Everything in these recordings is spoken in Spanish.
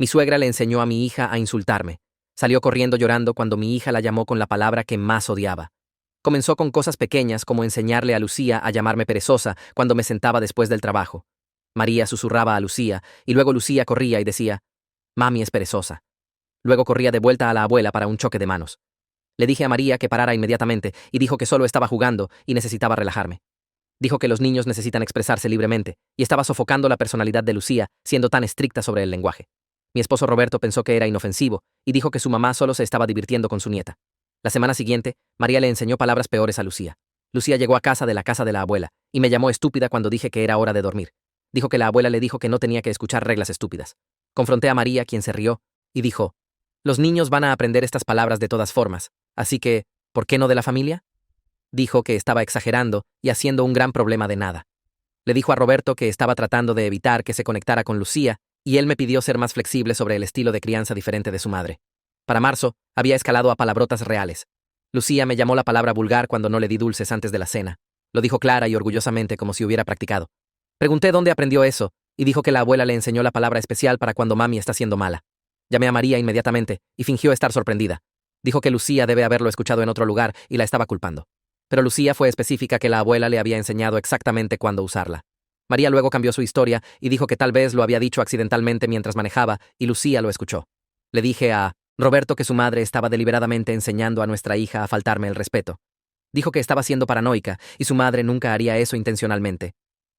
Mi suegra le enseñó a mi hija a insultarme. Salió corriendo llorando cuando mi hija la llamó con la palabra que más odiaba. Comenzó con cosas pequeñas como enseñarle a Lucía a llamarme perezosa cuando me sentaba después del trabajo. María susurraba a Lucía y luego Lucía corría y decía, «Mami es perezosa». Luego corría de vuelta a la abuela para un choque de manos. Le dije a María que parara inmediatamente y dijo que solo estaba jugando y necesitaba relajarme. Dijo que los niños necesitan expresarse libremente y estaba sofocando la personalidad de Lucía siendo tan estricta sobre el lenguaje. Mi esposo Roberto pensó que era inofensivo y dijo que su mamá solo se estaba divirtiendo con su nieta. La semana siguiente, María le enseñó palabras peores a Lucía. Lucía llegó a casa de la abuela y me llamó estúpida cuando dije que era hora de dormir. Dijo que la abuela le dijo que no tenía que escuchar reglas estúpidas. Confronté a María, quien se rió, y dijo, «Los niños van a aprender estas palabras de todas formas, así que, ¿por qué no de la familia?». Dijo que estaba exagerando y haciendo un gran problema de nada. Le dijo a Roberto que estaba tratando de evitar que se conectara con Lucía, y él me pidió ser más flexible sobre el estilo de crianza diferente de su madre. Para marzo, había escalado a palabrotas reales. Lucía me llamó la palabra vulgar cuando no le di dulces antes de la cena. Lo dijo clara y orgullosamente como si hubiera practicado. Pregunté dónde aprendió eso, y dijo que la abuela le enseñó la palabra especial para cuando mami está siendo mala. Llamé a María inmediatamente y fingió estar sorprendida. Dijo que Lucía debe haberlo escuchado en otro lugar y la estaba culpando. Pero Lucía fue específica que la abuela le había enseñado exactamente cuándo usarla. María luego cambió su historia y dijo que tal vez lo había dicho accidentalmente mientras manejaba y Lucía lo escuchó. Le dije a Roberto que su madre estaba deliberadamente enseñando a nuestra hija a faltarme el respeto. Dijo que estaba siendo paranoica y su madre nunca haría eso intencionalmente.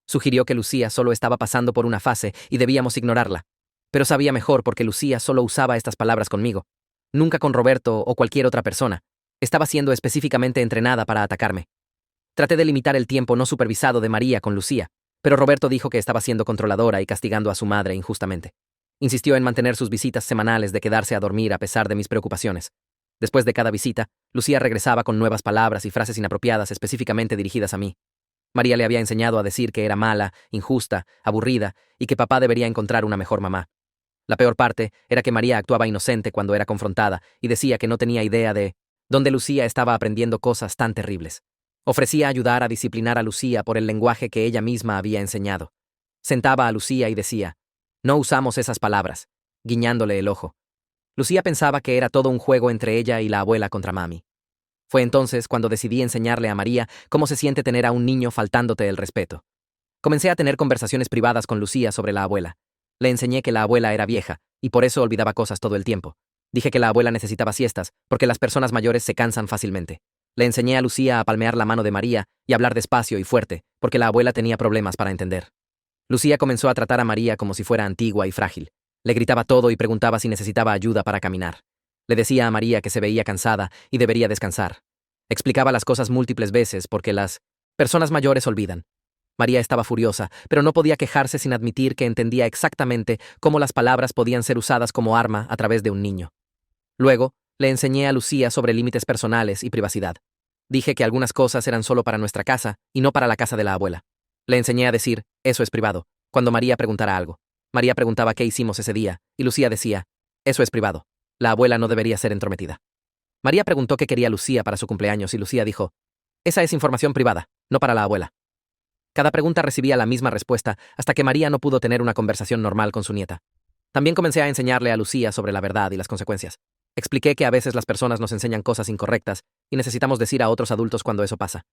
Sugirió que Lucía solo estaba pasando por una fase y debíamos ignorarla. Pero sabía mejor porque Lucía solo usaba estas palabras conmigo. Nunca con Roberto o cualquier otra persona. Estaba siendo específicamente entrenada para atacarme. Traté de limitar el tiempo no supervisado de María con Lucía, pero Roberto dijo que estaba siendo controladora y castigando a su madre injustamente. Insistió en mantener sus visitas semanales de quedarse a dormir a pesar de mis preocupaciones. Después de cada visita, Lucía regresaba con nuevas palabras y frases inapropiadas específicamente dirigidas a mí. María le había enseñado a decir que era mala, injusta, aburrida y que papá debería encontrar una mejor mamá. La peor parte era que María actuaba inocente cuando era confrontada y decía que no tenía idea de dónde Lucía estaba aprendiendo cosas tan terribles. Ofrecía ayudar a disciplinar a Lucía por el lenguaje que ella misma había enseñado. Sentaba a Lucía y decía, «No usamos esas palabras», guiñándole el ojo. Lucía pensaba que era todo un juego entre ella y la abuela contra mami. Fue entonces cuando decidí enseñarle a María cómo se siente tener a un niño faltándote el respeto. Comencé a tener conversaciones privadas con Lucía sobre la abuela. Le enseñé que la abuela era vieja y por eso olvidaba cosas todo el tiempo. Dije que la abuela necesitaba siestas porque las personas mayores se cansan fácilmente. Le enseñé a Lucía a palmear la mano de María y hablar despacio y fuerte, porque la abuela tenía problemas para entender. Lucía comenzó a tratar a María como si fuera antigua y frágil. Le gritaba todo y preguntaba si necesitaba ayuda para caminar. Le decía a María que se veía cansada y debería descansar. Explicaba las cosas múltiples veces porque las personas mayores olvidan. María estaba furiosa, pero no podía quejarse sin admitir que entendía exactamente cómo las palabras podían ser usadas como arma a través de un niño. Luego, le enseñé a Lucía sobre límites personales y privacidad. Dije que algunas cosas eran solo para nuestra casa y no para la casa de la abuela. Le enseñé a decir, «Eso es privado», cuando María preguntara algo. María preguntaba qué hicimos ese día, y Lucía decía, «Eso es privado. La abuela no debería ser entrometida». María preguntó qué quería Lucía para su cumpleaños y Lucía dijo, «Esa es información privada, no para la abuela». Cada pregunta recibía la misma respuesta hasta que María no pudo tener una conversación normal con su nieta. También comencé a enseñarle a Lucía sobre la verdad y las consecuencias. Expliqué que a veces las personas nos enseñan cosas incorrectas y necesitamos decir a otros adultos cuando eso pasa.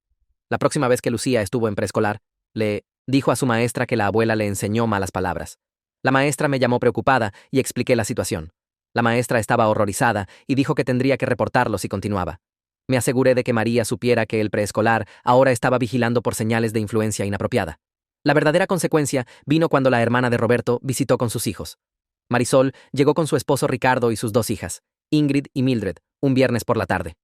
La próxima vez que Lucía estuvo en preescolar, le dijo a su maestra que la abuela le enseñó malas palabras. La maestra me llamó preocupada y expliqué la situación. La maestra estaba horrorizada y dijo que tendría que reportarlo si continuaba. Me aseguré de que María supiera que el preescolar ahora estaba vigilando por señales de influencia inapropiada. La verdadera consecuencia vino cuando la hermana de Roberto visitó con sus hijos. Marisol llegó con su esposo Ricardo y sus dos hijas, Ingrid y Mildred, un viernes por la tarde.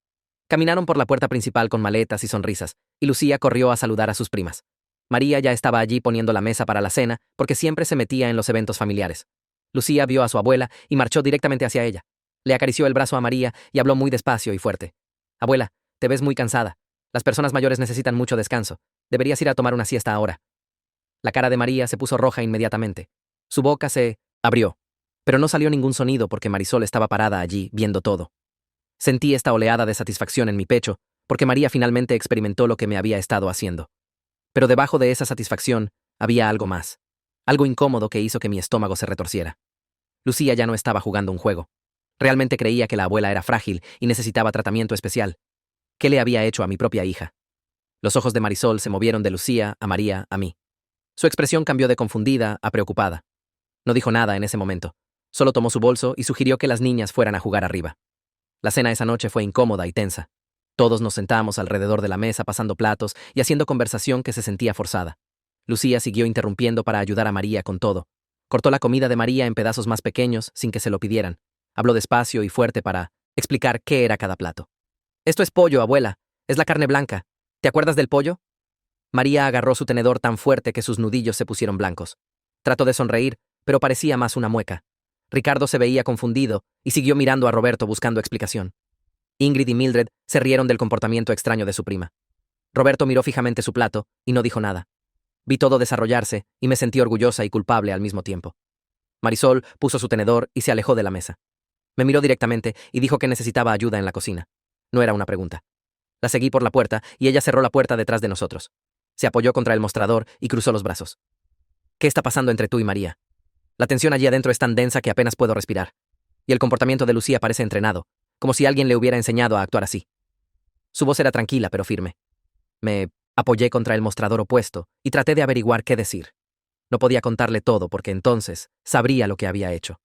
Caminaron por la puerta principal con maletas y sonrisas, y Lucía corrió a saludar a sus primas. María ya estaba allí poniendo la mesa para la cena, porque siempre se metía en los eventos familiares. Lucía vio a su abuela y marchó directamente hacia ella. Le acarició el brazo a María y habló muy despacio y fuerte. «Abuela, te ves muy cansada. Las personas mayores necesitan mucho descanso. Deberías ir a tomar una siesta ahora». La cara de María se puso roja inmediatamente. Su boca se abrió, pero no salió ningún sonido porque Marisol estaba parada allí, viendo todo. Sentí esta oleada de satisfacción en mi pecho, porque María finalmente experimentó lo que me había estado haciendo. Pero debajo de esa satisfacción había algo más, algo incómodo que hizo que mi estómago se retorciera. Lucía ya no estaba jugando un juego. Realmente creía que la abuela era frágil y necesitaba tratamiento especial. ¿Qué le había hecho a mi propia hija? Los ojos de Marisol se movieron de Lucía a María a mí. Su expresión cambió de confundida a preocupada. No dijo nada en ese momento. Solo tomó su bolso y sugirió que las niñas fueran a jugar arriba. La cena esa noche fue incómoda y tensa. Todos nos sentamos alrededor de la mesa pasando platos y haciendo conversación que se sentía forzada. Lucía siguió interrumpiendo para ayudar a María con todo. Cortó la comida de María en pedazos más pequeños sin que se lo pidieran. Habló despacio y fuerte para explicar qué era cada plato. Esto es pollo, abuela. Es la carne blanca. ¿Te acuerdas del pollo? María agarró su tenedor tan fuerte que sus nudillos se pusieron blancos. Trató de sonreír, pero parecía más una mueca. Ricardo se veía confundido y siguió mirando a Roberto buscando explicación. Ingrid y Mildred se rieron del comportamiento extraño de su prima. Roberto miró fijamente su plato y no dijo nada. Vi todo desarrollarse y me sentí orgullosa y culpable al mismo tiempo. Marisol puso su tenedor y se alejó de la mesa. Me miró directamente y dijo que necesitaba ayuda en la cocina. No era una pregunta. La seguí por la puerta y ella cerró la puerta detrás de nosotros. Se apoyó contra el mostrador y cruzó los brazos. ¿Qué está pasando entre tú y María? La tensión allí adentro es tan densa que apenas puedo respirar. Y el comportamiento de Lucía parece entrenado, como si alguien le hubiera enseñado a actuar así. Su voz era tranquila pero firme. Me apoyé contra el mostrador opuesto y traté de averiguar qué decir. No podía contarle todo porque entonces sabría lo que había hecho.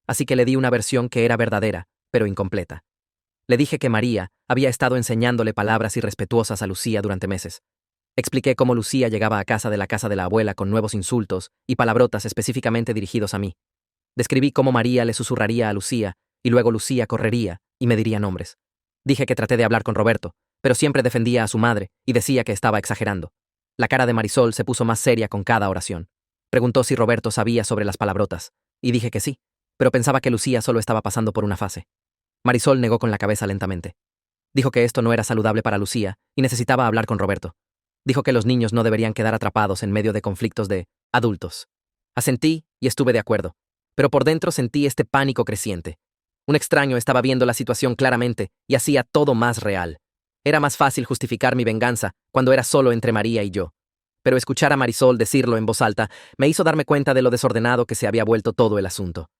Así que le di una versión que era verdadera, pero incompleta. Le dije que María había estado enseñándole palabras irrespetuosas a Lucía durante meses. Expliqué cómo Lucía llegaba a casa de la abuela con nuevos insultos y palabrotas específicamente dirigidos a mí. Describí cómo María le susurraría a Lucía y luego Lucía correría y me diría nombres. Dije que traté de hablar con Roberto, pero siempre defendía a su madre y decía que estaba exagerando. La cara de Marisol se puso más seria con cada oración. Preguntó si Roberto sabía sobre las palabrotas, y dije que sí, pero pensaba que Lucía solo estaba pasando por una fase. Marisol negó con la cabeza lentamente. Dijo que esto no era saludable para Lucía y necesitaba hablar con Roberto. Dijo que los niños no deberían quedar atrapados en medio de conflictos de adultos. Asentí y estuve de acuerdo, pero por dentro sentí este pánico creciente. Un extraño estaba viendo la situación claramente y hacía todo más real. Era más fácil justificar mi venganza cuando era solo entre María y yo. Pero escuchar a Marisol decirlo en voz alta me hizo darme cuenta de lo desordenado que se había vuelto todo el asunto.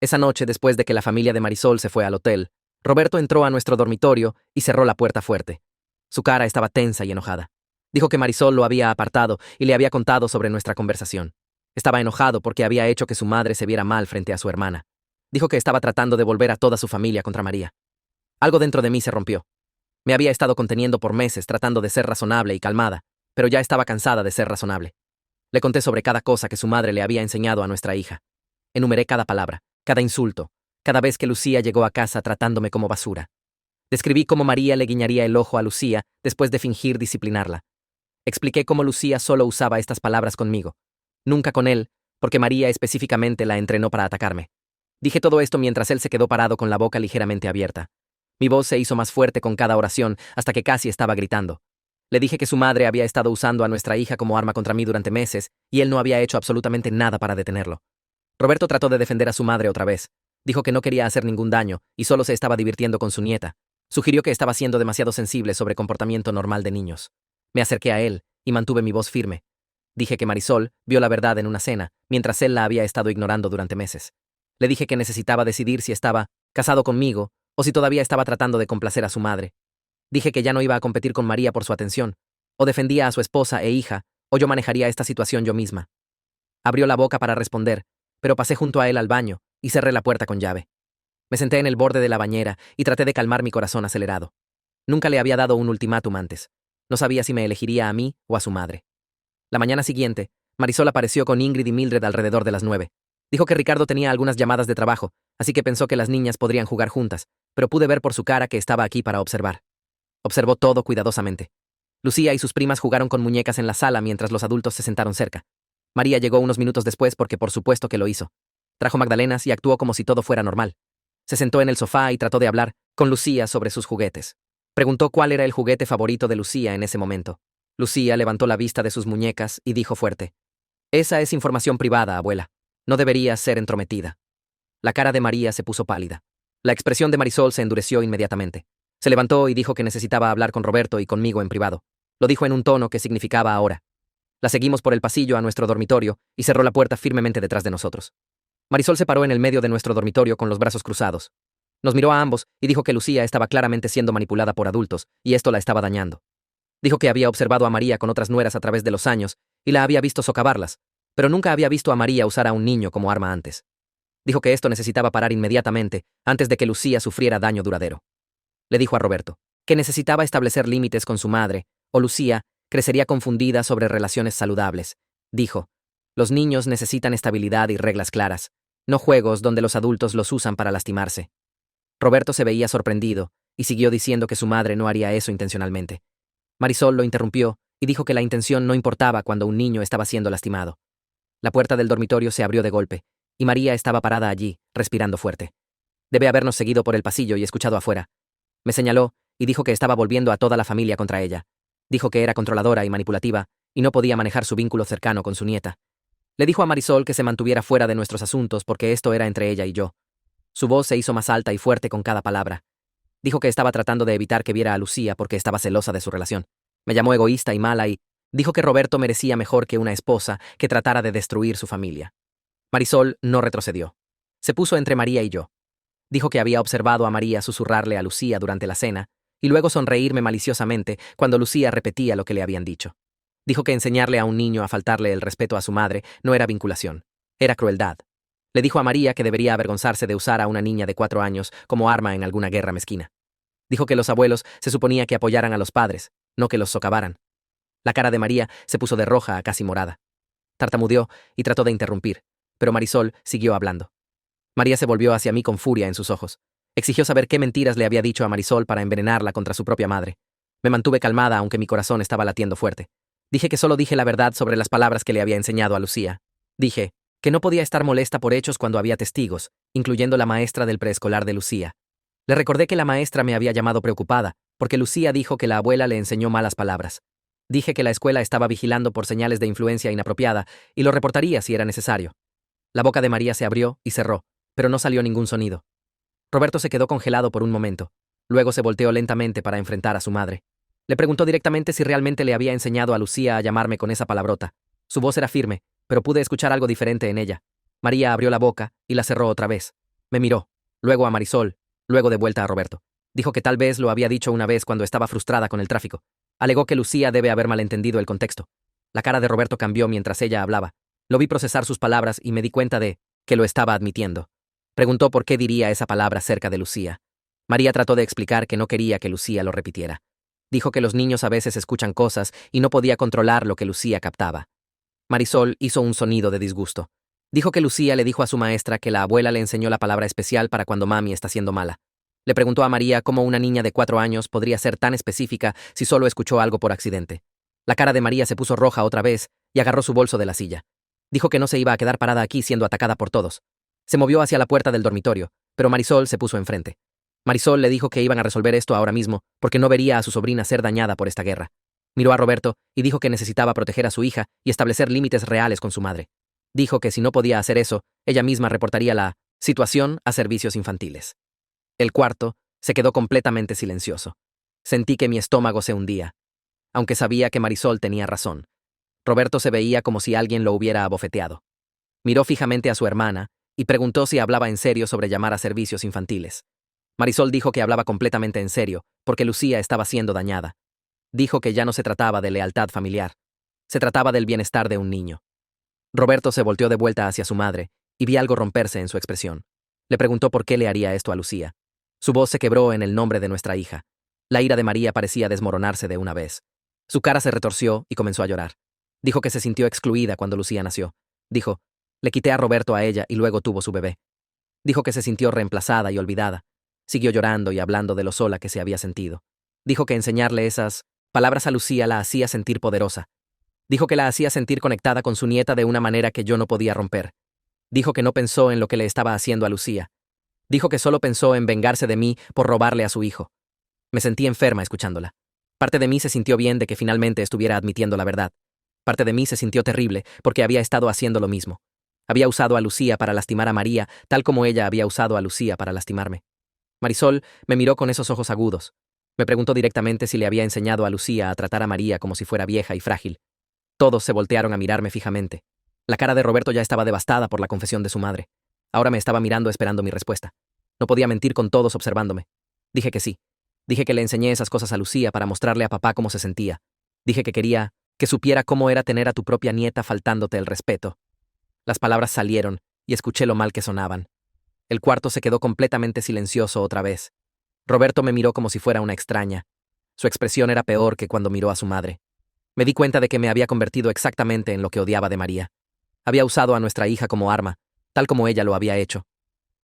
Esa noche, después de que la familia de Marisol se fue al hotel, Roberto entró a nuestro dormitorio y cerró la puerta fuerte. Su cara estaba tensa y enojada. Dijo que Marisol lo había apartado y le había contado sobre nuestra conversación. Estaba enojado porque había hecho que su madre se viera mal frente a su hermana. Dijo que estaba tratando de volver a toda su familia contra María. Algo dentro de mí se rompió. Me había estado conteniendo por meses tratando de ser razonable y calmada, pero ya estaba cansada de ser razonable. Le conté sobre cada cosa que su madre le había enseñado a nuestra hija. Enumeré cada palabra, cada insulto, cada vez que Lucía llegó a casa tratándome como basura. Describí cómo María le guiñaría el ojo a Lucía después de fingir disciplinarla. Expliqué cómo Lucía solo usaba estas palabras conmigo, nunca con él, porque María específicamente la entrenó para atacarme. Dije todo esto mientras él se quedó parado con la boca ligeramente abierta. Mi voz se hizo más fuerte con cada oración hasta que casi estaba gritando. Le dije que su madre había estado usando a nuestra hija como arma contra mí durante meses y él no había hecho absolutamente nada para detenerlo. Roberto trató de defender a su madre otra vez. Dijo que no quería hacer ningún daño y solo se estaba divirtiendo con su nieta. Sugirió que estaba siendo demasiado sensible sobre comportamiento normal de niños. Me acerqué a él y mantuve mi voz firme. Dije que Marisol vio la verdad en una cena, mientras él la había estado ignorando durante meses. Le dije que necesitaba decidir si estaba casado conmigo o si todavía estaba tratando de complacer a su madre. Dije que ya no iba a competir con María por su atención, o defendía a su esposa e hija, o yo manejaría esta situación yo misma. Abrió la boca para responder, pero pasé junto a él al baño y cerré la puerta con llave. Me senté en el borde de la bañera y traté de calmar mi corazón acelerado. Nunca le había dado un ultimátum antes. No sabía si me elegiría a mí o a su madre. La mañana siguiente, Marisol apareció con Ingrid y Mildred alrededor de las 9. Dijo que Ricardo tenía algunas llamadas de trabajo, así que pensó que las niñas podrían jugar juntas, pero pude ver por su cara que estaba aquí para observar. Observó todo cuidadosamente. Lucía y sus primas jugaron con muñecas en la sala mientras los adultos se sentaron cerca. María llegó unos minutos después porque por supuesto que lo hizo. Trajo magdalenas y actuó como si todo fuera normal. Se sentó en el sofá y trató de hablar con Lucía sobre sus juguetes. Preguntó cuál era el juguete favorito de Lucía en ese momento. Lucía levantó la vista de sus muñecas y dijo fuerte: «Esa es información privada, abuela. No debería ser entrometida». La cara de María se puso pálida. La expresión de Marisol se endureció inmediatamente. Se levantó y dijo que necesitaba hablar con Roberto y conmigo en privado. Lo dijo en un tono que significaba ahora. La seguimos por el pasillo a nuestro dormitorio y cerró la puerta firmemente detrás de nosotros. Marisol se paró en el medio de nuestro dormitorio con los brazos cruzados. Nos miró a ambos y dijo que Lucía estaba claramente siendo manipulada por adultos, y esto la estaba dañando. Dijo que había observado a María con otras nueras a través de los años y la había visto socavarlas, pero nunca había visto a María usar a un niño como arma antes. Dijo que esto necesitaba parar inmediatamente antes de que Lucía sufriera daño duradero. Le dijo a Roberto que necesitaba establecer límites con su madre, o Lucía crecería confundida sobre relaciones saludables. Dijo, los niños necesitan estabilidad y reglas claras, no juegos donde los adultos los usan para lastimarse. Roberto se veía sorprendido y siguió diciendo que su madre no haría eso intencionalmente. Marisol lo interrumpió y dijo que la intención no importaba cuando un niño estaba siendo lastimado. La puerta del dormitorio se abrió de golpe, y María estaba parada allí, respirando fuerte. Debe habernos seguido por el pasillo y escuchado afuera. Me señaló y dijo que estaba volviendo a toda la familia contra ella. Dijo que era controladora y manipulativa y no podía manejar su vínculo cercano con su nieta. Le dijo a Marisol que se mantuviera fuera de nuestros asuntos porque esto era entre ella y yo. Su voz se hizo más alta y fuerte con cada palabra. Dijo que estaba tratando de evitar que viera a Lucía porque estaba celosa de su relación. Me llamó egoísta y mala y dijo que Roberto merecía mejor que una esposa que tratara de destruir su familia. Marisol no retrocedió. Se puso entre María y yo. Dijo que había observado a María susurrarle a Lucía durante la cena y luego sonreírme maliciosamente cuando Lucía repetía lo que le habían dicho. Dijo que enseñarle a un niño a faltarle el respeto a su madre no era vinculación, era crueldad. Le dijo a María que debería avergonzarse de usar a una niña de 4 años como arma en alguna guerra mezquina. Dijo que los abuelos se suponía que apoyaran a los padres, no que los socavaran. La cara de María se puso de roja a casi morada. Tartamudeó y trató de interrumpir, pero Marisol siguió hablando. María se volvió hacia mí con furia en sus ojos. Exigió saber qué mentiras le había dicho a Marisol para envenenarla contra su propia madre. Me mantuve calmada aunque mi corazón estaba latiendo fuerte. Dije que solo dije la verdad sobre las palabras que le había enseñado a Lucía. Dije que no podía estar molesta por hechos cuando había testigos, incluyendo la maestra del preescolar de Lucía. Le recordé que la maestra me había llamado preocupada, porque Lucía dijo que la abuela le enseñó malas palabras. Dije que la escuela estaba vigilando por señales de influencia inapropiada y lo reportaría si era necesario. La boca de María se abrió y cerró, pero no salió ningún sonido. Roberto se quedó congelado por un momento. Luego se volteó lentamente para enfrentar a su madre. Le preguntó directamente si realmente le había enseñado a Lucía a llamarme con esa palabrota. Su voz era firme, pero pude escuchar algo diferente en ella. María abrió la boca y la cerró otra vez. Me miró, luego a Marisol, luego de vuelta a Roberto. Dijo que tal vez lo había dicho una vez cuando estaba frustrada con el tráfico. Alegó que Lucía debe haber malentendido el contexto. La cara de Roberto cambió mientras ella hablaba. Lo vi procesar sus palabras y me di cuenta de que lo estaba admitiendo. Preguntó por qué diría esa palabra cerca de Lucía. María trató de explicar que no quería que Lucía lo repitiera. Dijo que los niños a veces escuchan cosas y no podía controlar lo que Lucía captaba. Marisol hizo un sonido de disgusto. Dijo que Lucía le dijo a su maestra que la abuela le enseñó la palabra especial para cuando mami está siendo mala. Le preguntó a María cómo una niña de 4 años podría ser tan específica si solo escuchó algo por accidente. La cara de María se puso roja otra vez y agarró su bolso de la silla. Dijo que no se iba a quedar parada aquí siendo atacada por todos. Se movió hacia la puerta del dormitorio, pero Marisol se puso enfrente. Marisol le dijo que iban a resolver esto ahora mismo, porque no vería a su sobrina ser dañada por esta guerra. Miró a Roberto y dijo que necesitaba proteger a su hija y establecer límites reales con su madre. Dijo que si no podía hacer eso, ella misma reportaría la situación a servicios infantiles. El cuarto se quedó completamente silencioso. Sentí que mi estómago se hundía, aunque sabía que Marisol tenía razón. Roberto se veía como si alguien lo hubiera abofeteado. Miró fijamente a su hermana y preguntó si hablaba en serio sobre llamar a servicios infantiles. Marisol dijo que hablaba completamente en serio, porque Lucía estaba siendo dañada. Dijo que ya no se trataba de lealtad familiar. Se trataba del bienestar de un niño. Roberto se volteó de vuelta hacia su madre y vi algo romperse en su expresión. Le preguntó por qué le haría esto a Lucía. Su voz se quebró en el nombre de nuestra hija. La ira de María parecía desmoronarse de una vez. Su cara se retorció y comenzó a llorar. Dijo que se sintió excluida cuando Lucía nació. Dijo, le quité a Roberto a ella y luego tuvo su bebé. Dijo que se sintió reemplazada y olvidada. Siguió llorando y hablando de lo sola que se había sentido. Dijo que enseñarle esas palabras a Lucía la hacía sentir poderosa. Dijo que la hacía sentir conectada con su nieta de una manera que yo no podía romper. Dijo que no pensó en lo que le estaba haciendo a Lucía. Dijo que solo pensó en vengarse de mí por robarle a su hijo. Me sentí enferma escuchándola. Parte de mí se sintió bien de que finalmente estuviera admitiendo la verdad. Parte de mí se sintió terrible porque había estado haciendo lo mismo. Había usado a Lucía para lastimar a María, tal como ella había usado a Lucía para lastimarme. Marisol me miró con esos ojos agudos. Me preguntó directamente si le había enseñado a Lucía a tratar a María como si fuera vieja y frágil. Todos se voltearon a mirarme fijamente. La cara de Roberto ya estaba devastada por la confesión de su madre. Ahora me estaba mirando esperando mi respuesta. No podía mentir con todos observándome. Dije que sí. Dije que le enseñé esas cosas a Lucía para mostrarle a papá cómo se sentía. Dije que quería que supiera cómo era tener a tu propia nieta faltándote el respeto. Las palabras salieron y escuché lo mal que sonaban. El cuarto se quedó completamente silencioso otra vez. Roberto me miró como si fuera una extraña. Su expresión era peor que cuando miró a su madre. Me di cuenta de que me había convertido exactamente en lo que odiaba de María. Había usado a nuestra hija como arma, tal como ella lo había hecho.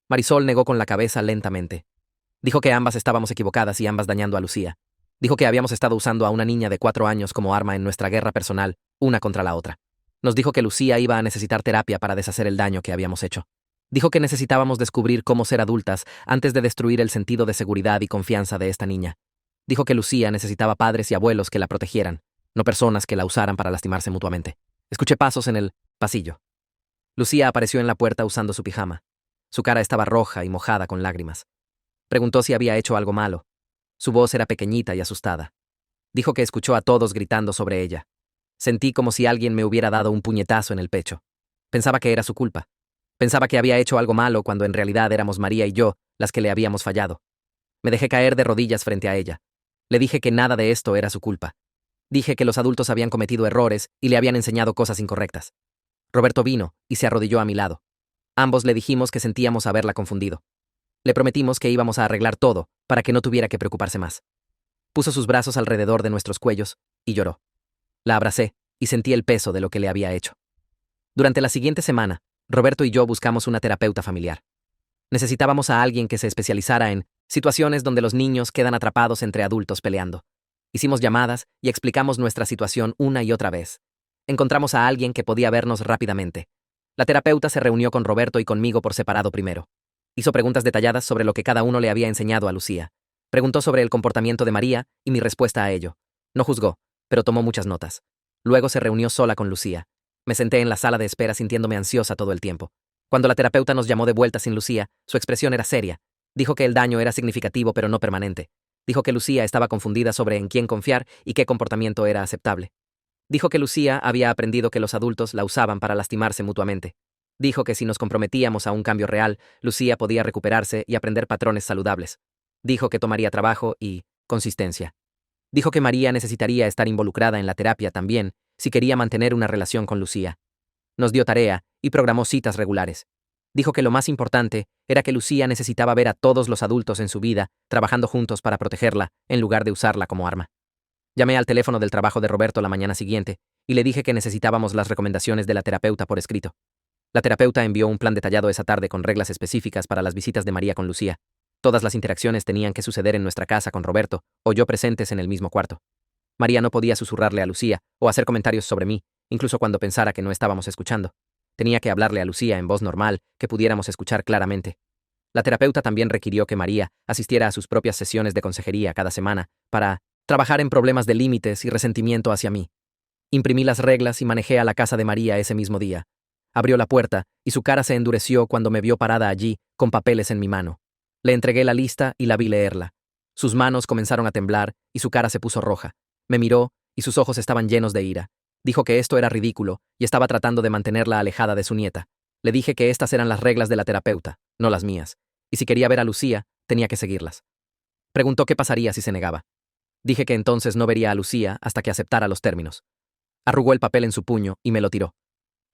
Marisol negó con la cabeza lentamente. Dijo que ambas estábamos equivocadas y ambas dañando a Lucía. Dijo que habíamos estado usando a una niña de 4 años como arma en nuestra guerra personal, una contra la otra. Nos dijo que Lucía iba a necesitar terapia para deshacer el daño que habíamos hecho. Dijo que necesitábamos descubrir cómo ser adultas antes de destruir el sentido de seguridad y confianza de esta niña. Dijo que Lucía necesitaba padres y abuelos que la protegieran, no personas que la usaran para lastimarse mutuamente. Escuché pasos en el pasillo. Lucía apareció en la puerta usando su pijama. Su cara estaba roja y mojada con lágrimas. Preguntó si había hecho algo malo. Su voz era pequeñita y asustada. Dijo que escuchó a todos gritando sobre ella. Sentí como si alguien me hubiera dado un puñetazo en el pecho. Pensaba que era su culpa. Pensaba que había hecho algo malo cuando en realidad éramos María y yo las que le habíamos fallado. Me dejé caer de rodillas frente a ella. Le dije que nada de esto era su culpa. Dije que los adultos habían cometido errores y le habían enseñado cosas incorrectas. Roberto vino y se arrodilló a mi lado. Ambos le dijimos que sentíamos haberla confundido. Le prometimos que íbamos a arreglar todo para que no tuviera que preocuparse más. Puso sus brazos alrededor de nuestros cuellos y lloró. La abracé y sentí el peso de lo que le había hecho. Durante la siguiente semana, Roberto y yo buscamos una terapeuta familiar. Necesitábamos a alguien que se especializara en situaciones donde los niños quedan atrapados entre adultos peleando. Hicimos llamadas y explicamos nuestra situación una y otra vez. Encontramos a alguien que podía vernos rápidamente. La terapeuta se reunió con Roberto y conmigo por separado primero. Hizo preguntas detalladas sobre lo que cada uno le había enseñado a Lucía. Preguntó sobre el comportamiento de María y mi respuesta a ello. No juzgó, pero tomó muchas notas. Luego se reunió sola con Lucía. Me senté en la sala de espera sintiéndome ansiosa todo el tiempo. Cuando la terapeuta nos llamó de vuelta sin Lucía, su expresión era seria. Dijo que el daño era significativo pero no permanente. Dijo que Lucía estaba confundida sobre en quién confiar y qué comportamiento era aceptable. Dijo que Lucía había aprendido que los adultos la usaban para lastimarse mutuamente. Dijo que si nos comprometíamos a un cambio real, Lucía podía recuperarse y aprender patrones saludables. Dijo que tomaría trabajo y consistencia. Dijo que María necesitaría estar involucrada en la terapia también, si quería mantener una relación con Lucía. Nos dio tarea y programó citas regulares. Dijo que lo más importante era que Lucía necesitaba ver a todos los adultos en su vida trabajando juntos para protegerla, en lugar de usarla como arma. Llamé al teléfono del trabajo de Roberto la mañana siguiente y le dije que necesitábamos las recomendaciones de la terapeuta por escrito. La terapeuta envió un plan detallado esa tarde con reglas específicas para las visitas de María con Lucía. Todas las interacciones tenían que suceder en nuestra casa con Roberto o yo presentes en el mismo cuarto. María no podía susurrarle a Lucía o hacer comentarios sobre mí, incluso cuando pensara que no estábamos escuchando. Tenía que hablarle a Lucía en voz normal, que pudiéramos escuchar claramente. La terapeuta también requirió que María asistiera a sus propias sesiones de consejería cada semana para trabajar en problemas de límites y resentimiento hacia mí. Imprimí las reglas y manejé a la casa de María ese mismo día. Abrió la puerta y su cara se endureció cuando me vio parada allí, con papeles en mi mano. Le entregué la lista y la vi leerla. Sus manos comenzaron a temblar y su cara se puso roja. Me miró y sus ojos estaban llenos de ira. Dijo que esto era ridículo y estaba tratando de mantenerla alejada de su nieta. Le dije que estas eran las reglas de la terapeuta, no las mías, y si quería ver a Lucía, tenía que seguirlas. Preguntó qué pasaría si se negaba. Dije que entonces no vería a Lucía hasta que aceptara los términos. Arrugó el papel en su puño y me lo tiró.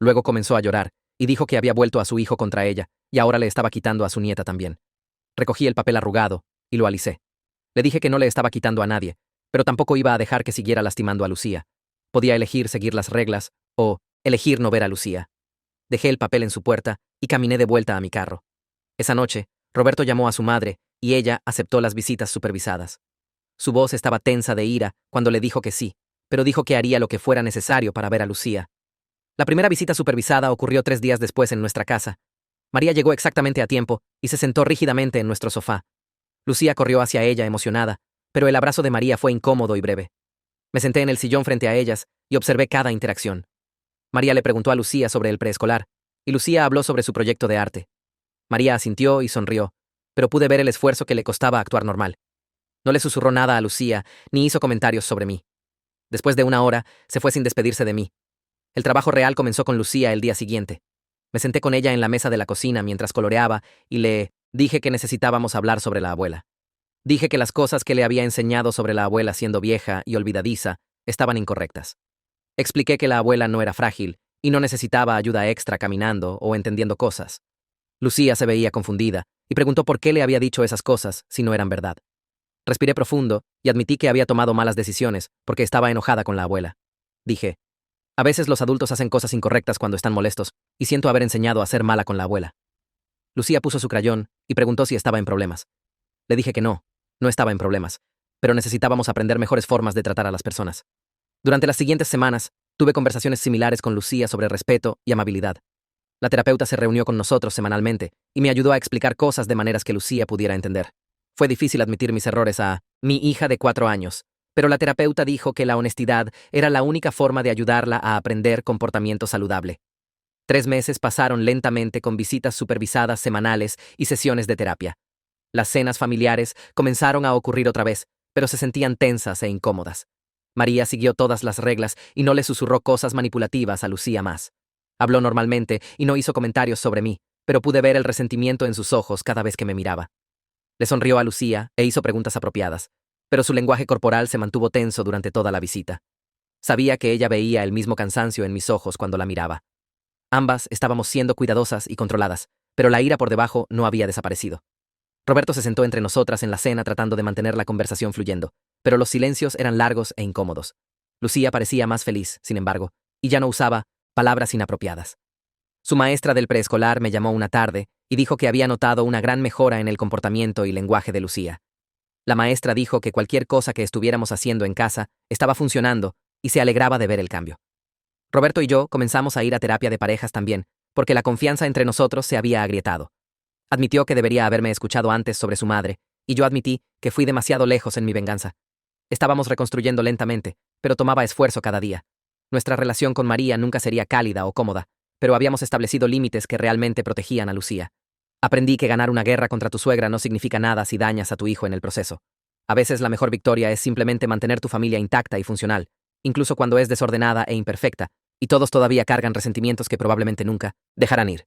Luego comenzó a llorar y dijo que había vuelto a su hijo contra ella y ahora le estaba quitando a su nieta también. Recogí el papel arrugado y lo alicé. Le dije que no le estaba quitando a nadie, pero tampoco iba a dejar que siguiera lastimando a Lucía. Podía elegir seguir las reglas o elegir no ver a Lucía. Dejé el papel en su puerta y caminé de vuelta a mi carro. Esa noche, Roberto llamó a su madre y ella aceptó las visitas supervisadas. Su voz estaba tensa de ira cuando le dijo que sí, pero dijo que haría lo que fuera necesario para ver a Lucía. La primera visita supervisada ocurrió 3 días después en nuestra casa. María llegó exactamente a tiempo y se sentó rígidamente en nuestro sofá. Lucía corrió hacia ella emocionada, pero el abrazo de María fue incómodo y breve. Me senté en el sillón frente a ellas y observé cada interacción. María le preguntó a Lucía sobre el preescolar, y Lucía habló sobre su proyecto de arte. María asintió y sonrió, pero pude ver el esfuerzo que le costaba actuar normal. No le susurró nada a Lucía, ni hizo comentarios sobre mí. Después de 1 hora, se fue sin despedirse de mí. El trabajo real comenzó con Lucía el día siguiente. Me senté con ella en la mesa de la cocina mientras coloreaba y le dije que necesitábamos hablar sobre la abuela. Dije que las cosas que le había enseñado sobre la abuela siendo vieja y olvidadiza estaban incorrectas. Expliqué que la abuela no era frágil y no necesitaba ayuda extra caminando o entendiendo cosas. Lucía se veía confundida y preguntó por qué le había dicho esas cosas si no eran verdad. Respiré profundo y admití que había tomado malas decisiones porque estaba enojada con la abuela. Dije, a veces los adultos hacen cosas incorrectas cuando están molestos y siento haber enseñado a ser mala con la abuela. Lucía puso su crayón y preguntó si estaba en problemas. Le dije que no estaba en problemas, pero necesitábamos aprender mejores formas de tratar a las personas. Durante las siguientes semanas, tuve conversaciones similares con Lucía sobre respeto y amabilidad. La terapeuta se reunió con nosotros semanalmente y me ayudó a explicar cosas de maneras que Lucía pudiera entender. Fue difícil admitir mis errores a mi hija de 4 años, pero la terapeuta dijo que la honestidad era la única forma de ayudarla a aprender comportamiento saludable. 3 meses pasaron lentamente con visitas supervisadas semanales y sesiones de terapia. Las cenas familiares comenzaron a ocurrir otra vez, pero se sentían tensas e incómodas. María siguió todas las reglas y no le susurró cosas manipulativas a Lucía más. Habló normalmente y no hizo comentarios sobre mí, pero pude ver el resentimiento en sus ojos cada vez que me miraba. Le sonrió a Lucía e hizo preguntas apropiadas, pero su lenguaje corporal se mantuvo tenso durante toda la visita. Sabía que ella veía el mismo cansancio en mis ojos cuando la miraba. Ambas estábamos siendo cuidadosas y controladas, pero la ira por debajo no había desaparecido. Roberto se sentó entre nosotras en la cena tratando de mantener la conversación fluyendo, pero los silencios eran largos e incómodos. Lucía parecía más feliz, sin embargo, y ya no usaba palabras inapropiadas. Su maestra del preescolar me llamó una tarde y dijo que había notado una gran mejora en el comportamiento y lenguaje de Lucía. La maestra dijo que cualquier cosa que estuviéramos haciendo en casa estaba funcionando y se alegraba de ver el cambio. Roberto y yo comenzamos a ir a terapia de parejas también, porque la confianza entre nosotros se había agrietado. Admitió que debería haberme escuchado antes sobre su madre, y yo admití que fui demasiado lejos en mi venganza. Estábamos reconstruyendo lentamente, pero tomaba esfuerzo cada día. Nuestra relación con María nunca sería cálida o cómoda, pero habíamos establecido límites que realmente protegían a Lucía. Aprendí que ganar una guerra contra tu suegra no significa nada si dañas a tu hijo en el proceso. A veces la mejor victoria es simplemente mantener tu familia intacta y funcional, incluso cuando es desordenada e imperfecta, y todos todavía cargan resentimientos que probablemente nunca dejarán ir.